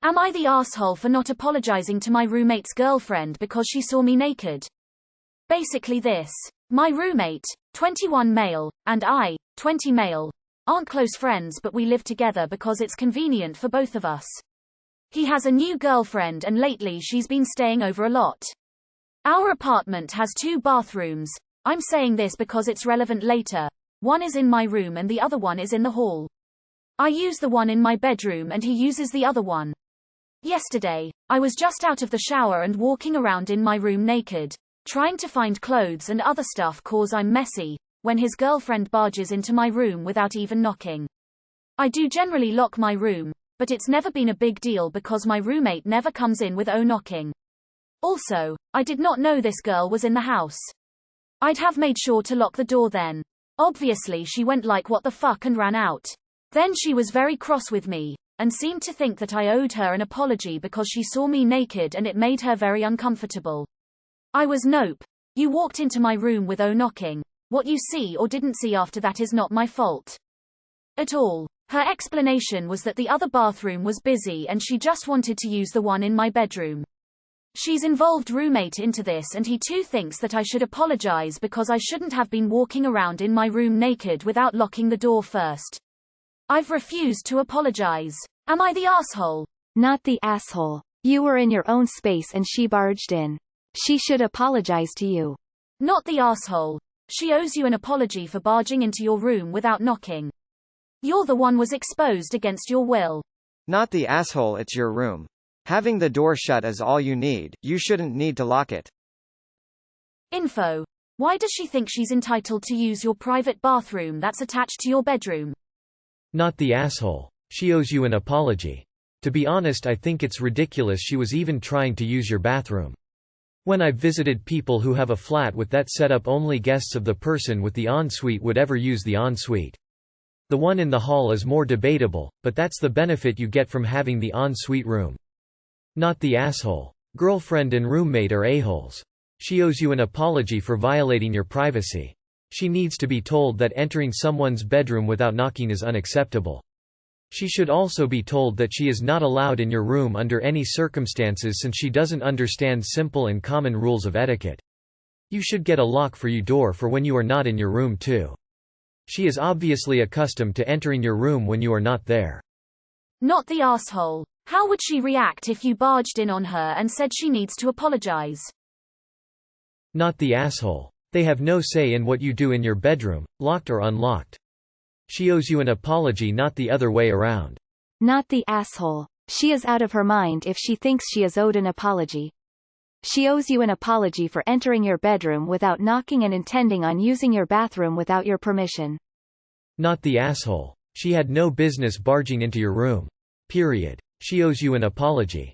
Am I the asshole for not apologizing to my roommate's girlfriend because she saw me naked? Basically this. My roommate, 21 male, and I, 20 male, aren't close friends but we live together because it's convenient for both of us. He has a new girlfriend and lately she's been staying over a lot. Our apartment has 2 bathrooms. I'm saying this because it's relevant later. One is in my room and the other one is in the hall. I use the one in my bedroom and he uses the other one. Yesterday, I was just out of the shower and walking around in my room naked, trying to find clothes and other stuff cause I'm messy, when his girlfriend barges into my room without even knocking. I do generally lock my room, but it's never been a big deal because my roommate never comes in with knocking. Also, I did not know this girl was in the house. I'd have made sure to lock the door then. Obviously she went like what the fuck and ran out. Then she was very cross with me, and seemed to think that I owed her an apology because she saw me naked and it made her very uncomfortable. I was nope. You walked into my room with knocking. What you see or didn't see after that is not my fault at all. Her explanation was that the other bathroom was busy and she just wanted to use the one in my bedroom. She's involved roommate into this and he too thinks that I should apologize because I shouldn't have been walking around in my room naked without locking the door first. I've refused to apologize. Am I the asshole? Not the asshole. You were in your own space and she barged in. She should apologize to you. Not the asshole. She owes you an apology for barging into your room without knocking. You're the one was exposed against your will. Not the asshole, it's your room. Having the door shut is all you need, you shouldn't need to lock it. Info. Why does she think she's entitled to use your private bathroom that's attached to your bedroom? Not the asshole. She owes you an apology. To be honest, I think it's ridiculous she was even trying to use your bathroom. When I've visited people who have a flat with that setup, only guests of the person with the ensuite would ever use the ensuite. The one in the hall is more debatable, but that's the benefit you get from having the ensuite room. Not the asshole. Girlfriend and roommate are a-holes. She owes you an apology for violating your privacy. She needs to be told that entering someone's bedroom without knocking is unacceptable. She should also be told that she is not allowed in your room under any circumstances since she doesn't understand simple and common rules of etiquette. You should get a lock for your door for when you are not in your room too. She is obviously accustomed to entering your room when you are not there. Not the asshole. How would she react if you barged in on her and said she needs to apologize? Not the asshole. They have no say in what you do in your bedroom, locked or unlocked. She owes you an apology, not the other way around. Not the asshole. She is out of her mind if she thinks she is owed an apology. She owes you an apology for entering your bedroom without knocking and intending on using your bathroom without your permission. Not the asshole. She had no business barging into your room. Period. She owes you an apology.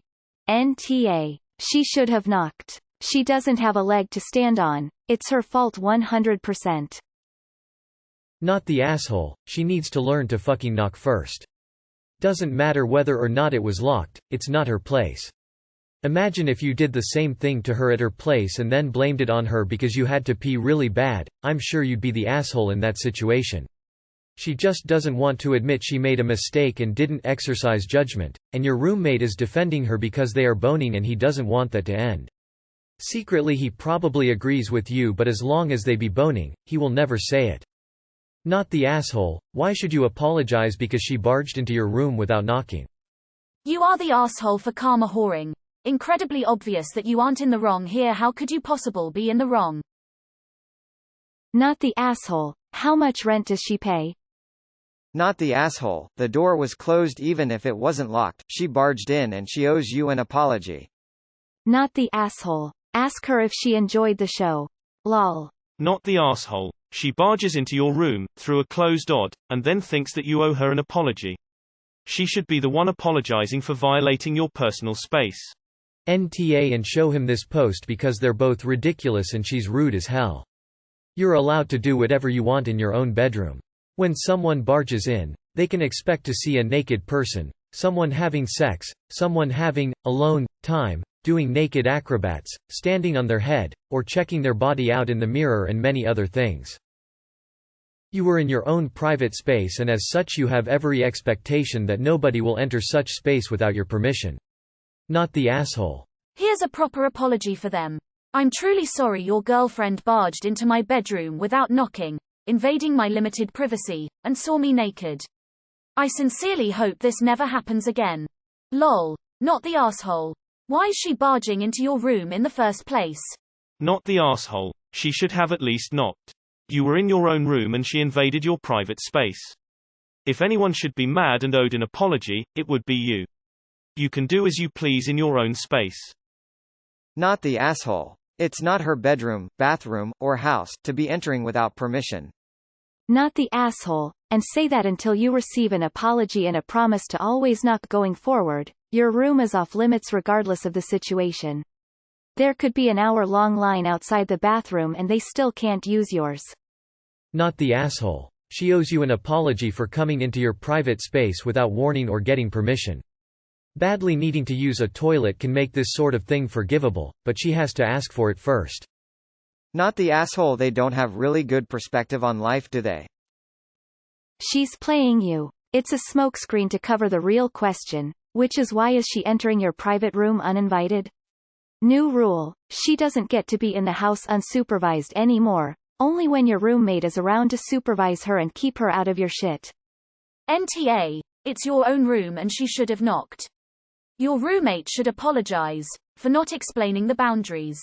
NTA. She should have knocked. She doesn't have a leg to stand on. It's her fault 100%. Not the asshole. She needs to learn to fucking knock first. Doesn't matter whether or not it was locked, it's not her place. Imagine if you did the same thing to her at her place and then blamed it on her because you had to pee really bad. I'm sure you'd be the asshole in that situation. She just doesn't want to admit she made a mistake and didn't exercise judgment, and your roommate is defending her because they are boning and he doesn't want that to end. Secretly he probably agrees with you, but as long as they be boning, he will never say it. Not the asshole. Why should you apologize because she barged into your room without knocking? You are the asshole for karma whoring. Incredibly obvious that you aren't in the wrong here. How could you possibly be in the wrong? Not the asshole. How much rent does she pay? Not the asshole. The door was closed even if it wasn't locked. She barged in and she owes you an apology. Not the asshole. Ask her if she enjoyed the show. Lol. Not the asshole. She barges into your room, through a closed door, and then thinks that you owe her an apology. She should be the one apologizing for violating your personal space. NTA and show him this post because they're both ridiculous and she's rude as hell. You're allowed to do whatever you want in your own bedroom. When someone barges in, they can expect to see a naked person, someone having sex, someone having alone time, doing naked acrobats, standing on their head, or checking their body out in the mirror and many other things. You were in your own private space, and as such you have every expectation that nobody will enter such space without your permission. Not the asshole. Here's a proper apology for them. I'm truly sorry your girlfriend barged into my bedroom without knocking, invading my limited privacy, and saw me naked. I sincerely hope this never happens again. Lol. Not the asshole. Why is she barging into your room in the first place? Not the asshole. She should have at least knocked. You were in your own room and she invaded your private space. If anyone should be mad and owed an apology, it would be you. You can do as you please in your own space. Not the asshole. It's not her bedroom, bathroom, or house to be entering without permission. Not the asshole, and say that until you receive an apology and a promise to always knock going forward. Your room is off limits regardless of the situation. There could be an hour-long line outside the bathroom and they still can't use yours. Not the asshole. She owes you an apology for coming into your private space without warning or getting permission. Badly needing to use a toilet can make this sort of thing forgivable, but she has to ask for it first. Not the asshole. They don't have really good perspective on life, do they? She's playing you. It's a smokescreen to cover the real question, which is why is she entering your private room uninvited? New rule, she doesn't get to be in the house unsupervised anymore, only when your roommate is around to supervise her and keep her out of your shit. NTA, it's your own room and she should have knocked. Your roommate should apologize for not explaining the boundaries.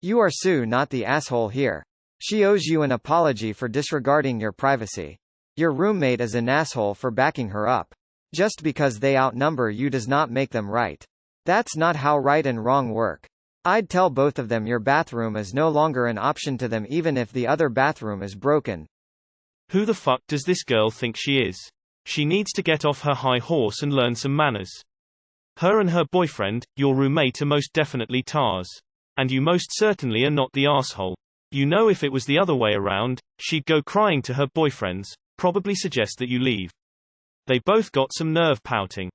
You are Sue, not the asshole here. She owes you an apology for disregarding your privacy. Your roommate is an asshole for backing her up. Just because they outnumber you does not make them right. That's not how right and wrong work. I'd tell both of them your bathroom is no longer an option to them even if the other bathroom is broken. Who the fuck does this girl think she is? She needs to get off her high horse and learn some manners. Her and her boyfriend, your roommate, are most definitely tars. And you most certainly are not the asshole. You know, if it was the other way around, she'd go crying to her boyfriends, probably suggest that you leave. They both got some nerve pouting.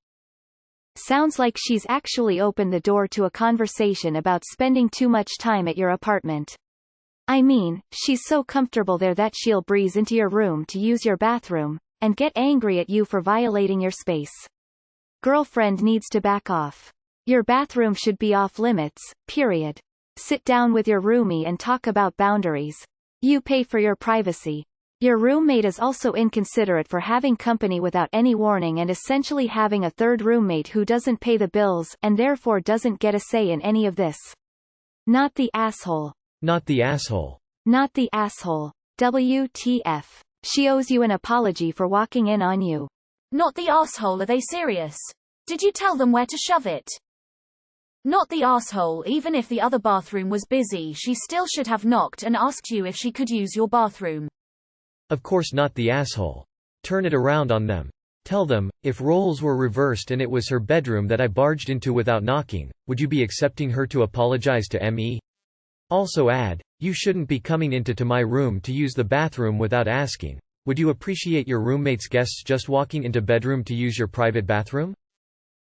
Sounds like she's actually opened the door to a conversation about spending too much time at your apartment. I mean, she's so comfortable there that she'll breeze into your room to use your bathroom, and get angry at you for violating your space. Girlfriend needs to back off. Your bathroom should be off limits, period. Sit down with your roomie and talk about boundaries. You pay for your privacy. Your roommate is also inconsiderate for having company without any warning and essentially having a third roommate who doesn't pay the bills and therefore doesn't get a say in any of this. Not the asshole. Not the asshole. Not the asshole. WTF. She owes you an apology for walking in on you. Not the asshole. Are they serious? Did you tell them where to shove it? Not the asshole. Even if the other bathroom was busy, she still should have knocked and asked you if she could use your bathroom. Of course not the asshole. Turn it around on them. Tell them, if roles were reversed and it was her bedroom that I barged into without knocking, would you be accepting her to apologize to me? Also add, you shouldn't be coming into my room to use the bathroom without asking. Would you appreciate your roommate's guests just walking into bedroom to use your private bathroom?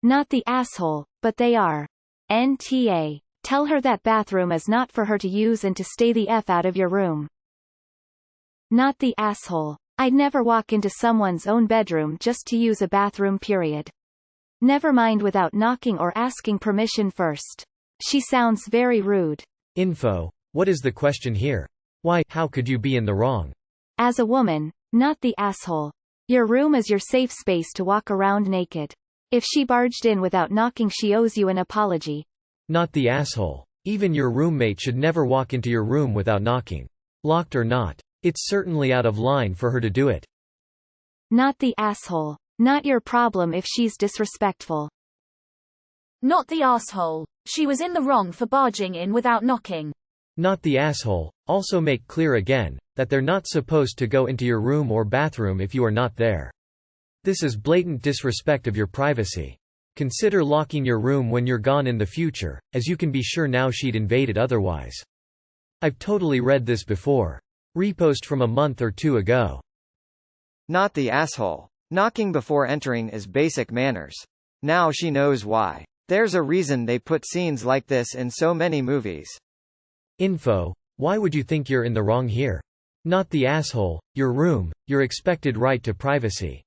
Not the asshole, but they are. NTA. Tell her that bathroom is not for her to use and to stay the F out of your room. Not the asshole. I'd never walk into someone's own bedroom just to use a bathroom, period. Never mind without knocking or asking permission first. She sounds very rude. Info. What is the question here? Why, how could you be in the wrong? As a woman, not the asshole. Your room is your safe space to walk around naked. If she barged in without knocking, she owes you an apology. Not the asshole. Even your roommate should never walk into your room without knocking. Locked or not. It's certainly out of line for her to do it. Not the asshole. Not your problem if she's disrespectful. Not the asshole. She was in the wrong for barging in without knocking. Not the asshole. Also make clear again, that they're not supposed to go into your room or bathroom if you are not there. This is blatant disrespect of your privacy. Consider locking your room when you're gone in the future, as you can be sure now she'd invaded otherwise. I've totally read this before. Repost from a month or two ago. Not the asshole. Knocking before entering is basic manners. Now she knows why. There's a reason they put scenes like this in so many movies. Info. Why would you think you're in the wrong here? Not the asshole, your room, your expected right to privacy.